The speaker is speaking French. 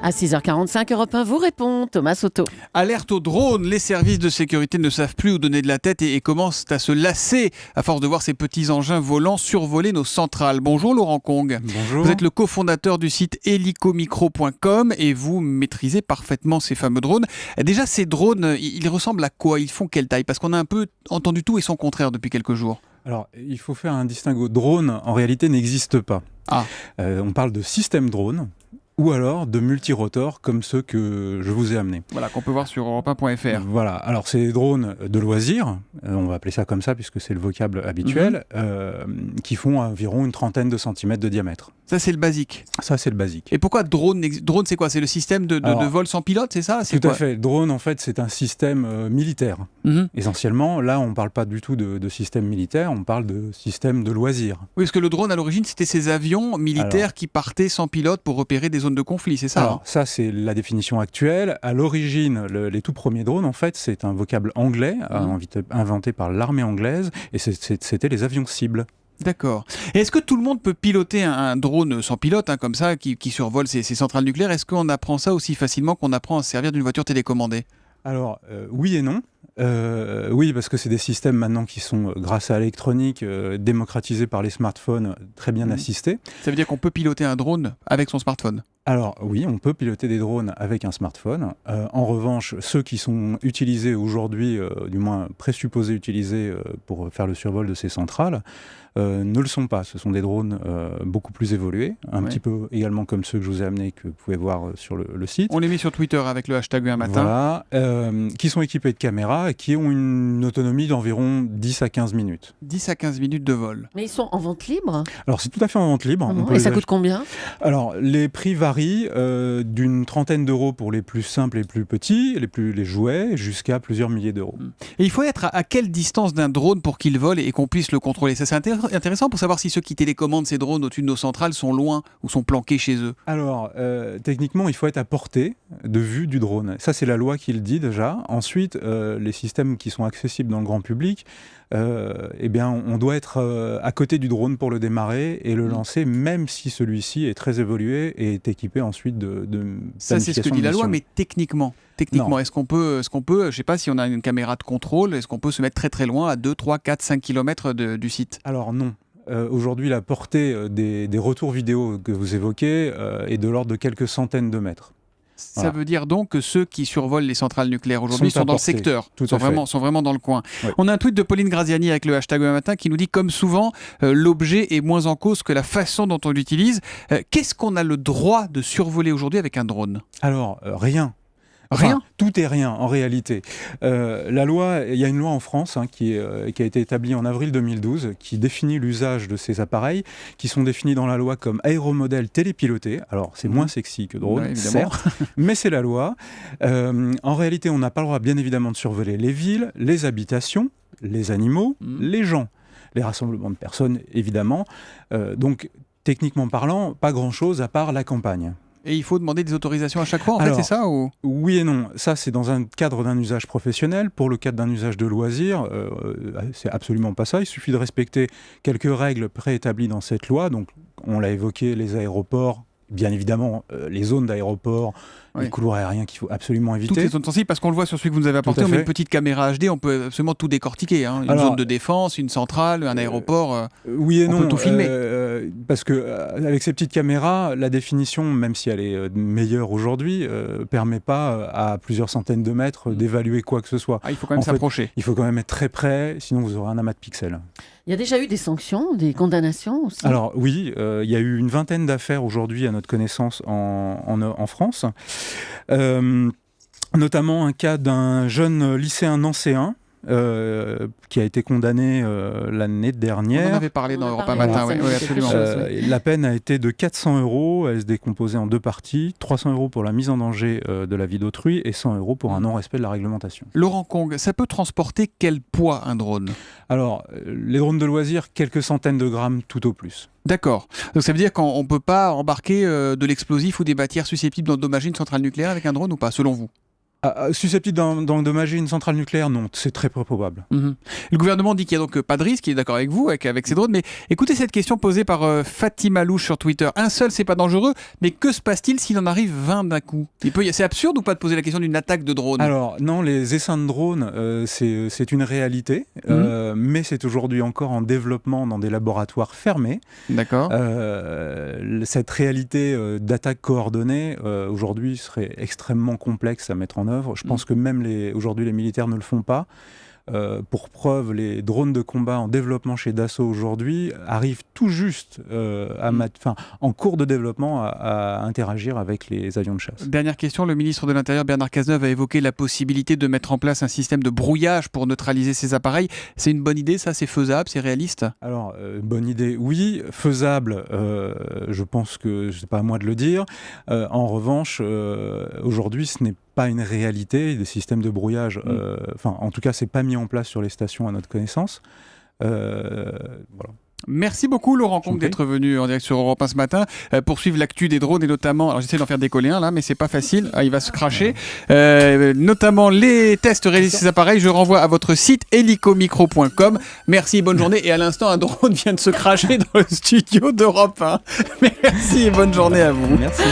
À 6h45, Europe 1 vous répond, Thomas Soto. Alerte aux drones, les services de sécurité ne savent plus où donner de la tête et commencent à se lasser à force de voir ces petits engins volants survoler nos centrales. Bonjour Laurent Cong. Bonjour. Vous êtes le cofondateur du site helicomicro.com et vous maîtrisez parfaitement ces fameux drones. Déjà, ces drones, ils ressemblent à quoi? Ils font quelle taille? Parce qu'on a un peu entendu tout et son contraire depuis quelques jours. Alors, il faut faire un distinguo. Drone, en réalité, n'existe pas. On parle de système drone ou alors de multirotors comme ceux que je vous ai amenés. Voilà, qu'on peut voir sur europe1.fr. Voilà, alors c'est des drones de loisirs, on va appeler ça comme ça puisque c'est le vocable habituel, qui font environ une trentaine de centimètres de diamètre. Ça, c'est le basique. Ça, c'est le basique. Et pourquoi drone? Drone, c'est quoi? C'est le système de vol sans pilote, c'est ça? Tout à fait. Drone, en fait, c'est un système militaire. Essentiellement, là, on ne parle pas du tout de système militaire, on parle de système de loisirs. Oui, parce que le drone, à l'origine, c'était ces avions militaires qui partaient sans pilote pour repérer des zones de conflit, c'est ça? Alors, ça, c'est la définition actuelle. À l'origine, les tout premiers drones, en fait, c'est un vocable anglais, inventé par l'armée anglaise, et c'était les avions cibles. D'accord. Et est-ce que tout le monde peut piloter un drone sans pilote, comme ça, qui survole ces centrales nucléaires? Est-ce qu'on apprend ça aussi facilement qu'on apprend à se servir d'une voiture télécommandée? Alors, oui et non. Oui, parce que c'est des systèmes maintenant qui sont, grâce à l'électronique, démocratisés par les smartphones, très bien assistés. Ça veut dire qu'on peut piloter un drone avec son smartphone? Alors oui, on peut piloter des drones avec un smartphone. En revanche, ceux qui sont utilisés aujourd'hui, du moins présupposés utilisés pour faire le survol de ces centrales, ne le sont pas. Ce sont des drones beaucoup plus évolués, un petit peu également comme ceux que je vous ai amenés, que vous pouvez voir sur le site. On les met sur Twitter avec le hashtag un matin. Voilà, qui sont équipés de caméras et qui ont une autonomie d'environ 10 à 15 minutes. 10 à 15 minutes de vol. Mais ils sont en vente libre? Alors c'est tout à fait en vente libre. Et ça coûte combien? Alors les prix varient d'une trentaine d'euros pour les plus simples et plus petits, les jouets, jusqu'à plusieurs milliers d'euros. Et il faut être à quelle distance d'un drone pour qu'il vole et qu'on puisse le contrôler? Ça, c'est intéressant pour savoir si ceux qui télécommandent ces drones au-dessus de nos centrales sont loin ou sont planqués chez eux. Alors, techniquement, il faut être à portée de vue du drone. Ça, c'est la loi qui le dit déjà. Ensuite, les systèmes qui sont accessibles dans le grand public, on doit être à côté du drone pour le démarrer et le lancer, même si celui-ci est très évolué et est équipé ensuite de ça, c'est ce que dit la loi, mais techniquement, est-ce qu'on peut, je ne sais pas si on a une caméra de contrôle, est-ce qu'on peut se mettre très très loin, à 2, 3, 4, 5 km du site? Alors non. Aujourd'hui, la portée des retours vidéo que vous évoquez est de l'ordre de quelques centaines de mètres. Ça veut dire donc que ceux qui survolent les centrales nucléaires aujourd'hui sont dans le secteur, sont vraiment dans le coin. Oui. On a un tweet de Pauline Graziani avec le hashtag un matin qui nous dit, comme souvent, l'objet est moins en cause que la façon dont on l'utilise. Qu'est-ce qu'on a le droit de survoler aujourd'hui avec un drone? Alors, rien. Rien? Tout est rien en réalité. La loi, il y a une loi en France qui a été établie en avril 2012 qui définit l'usage de ces appareils qui sont définis dans la loi comme aéromodèles télépilotés. Alors c'est moins sexy que drone, certes, mais c'est la loi. En réalité, on n'a pas le droit bien évidemment de survoler les villes, les habitations, les animaux, les gens, les rassemblements de personnes évidemment. Donc techniquement parlant, pas grand-chose à part la campagne. Et il faut demander des autorisations à chaque fois, fait, c'est ça ou... Oui et non. Ça, c'est dans un cadre d'un usage professionnel. Pour le cadre d'un usage de loisir, c'est absolument pas ça. Il suffit de respecter quelques règles préétablies dans cette loi. Donc, on l'a évoqué, les aéroports, bien évidemment, les zones d'aéroports, les couloirs aériens qu'il faut absolument éviter. Toutes les zones sensibles, parce qu'on le voit sur celui que vous nous avez apporté, on met une petite caméra HD, on peut absolument tout décortiquer. Une zone de défense, une centrale, un aéroport, oui et non, on peut tout filmer. Parce qu'avec ces petites caméras, la définition, même si elle est meilleure aujourd'hui, permet pas à plusieurs centaines de mètres d'évaluer quoi que ce soit. Il faut quand même s'approcher. Il faut quand même être très près, sinon vous aurez un amas de pixels. Il y a déjà eu des sanctions, des condamnations aussi? Alors oui, il y a eu une vingtaine d'affaires aujourd'hui à notre connaissance en France. Notamment un cas d'un jeune lycéen nancéen qui a été condamné l'année dernière. On en avait parlé dans Europe 1 matin, oui, absolument. La peine a été de 400 €, elle se décomposait en deux parties, 300 € pour la mise en danger de la vie d'autrui et 100 € pour un non-respect de la réglementation. Laurent Cong, ça peut transporter quel poids un drone? Alors, les drones de loisirs, quelques centaines de grammes tout au plus. D'accord. Donc ça veut dire qu'on ne peut pas embarquer de l'explosif ou des matières susceptibles d'endommager une centrale nucléaire avec un drone ou pas, selon vous? Susceptible d'endommager une centrale nucléaire, non, c'est très peu probable. Le gouvernement dit qu'il n'y a donc pas de risque, il est d'accord avec vous, avec ces drones, mais écoutez cette question posée par Fatima Louche sur Twitter. Un seul, c'est pas dangereux, mais que se passe-t-il s'il en arrive 20 d'un coup ? C'est absurde ou pas de poser la question d'une attaque de drone ? Alors non, les essaims de drones, c'est une réalité, mais c'est aujourd'hui encore en développement dans des laboratoires fermés. D'accord. Cette réalité d'attaque coordonnée, aujourd'hui, serait extrêmement complexe à mettre en œuvre. Je pense que même aujourd'hui, les militaires ne le font pas. Pour preuve, les drones de combat en développement chez Dassault aujourd'hui arrivent tout juste en cours de développement à interagir avec les avions de chasse. Dernière question, le ministre de l'Intérieur Bernard Cazeneuve a évoqué la possibilité de mettre en place un système de brouillage pour neutraliser ces appareils. C'est une bonne idée, ça ? C'est faisable, c'est réaliste ? Alors, bonne idée, oui. Faisable, je pense que c'est pas à moi de le dire. En revanche, aujourd'hui, ce n'est pas une réalité, des systèmes de brouillage, en tout cas c'est pas mis en place sur les stations à notre connaissance. Voilà. Merci beaucoup Laurent Combe d'être venu en direct sur Europe 1 ce matin pour suivre l'actu des drones et notamment, alors j'essaie d'en faire décoller un là mais c'est pas facile, il va se cracher, notamment les tests réalisés sur ces appareils. Je renvoie à votre site helicomicro.com. Merci, bonne journée. Et à l'instant un drone vient de se cracher dans le studio d'Europe 1. Merci et bonne journée à vous. Merci.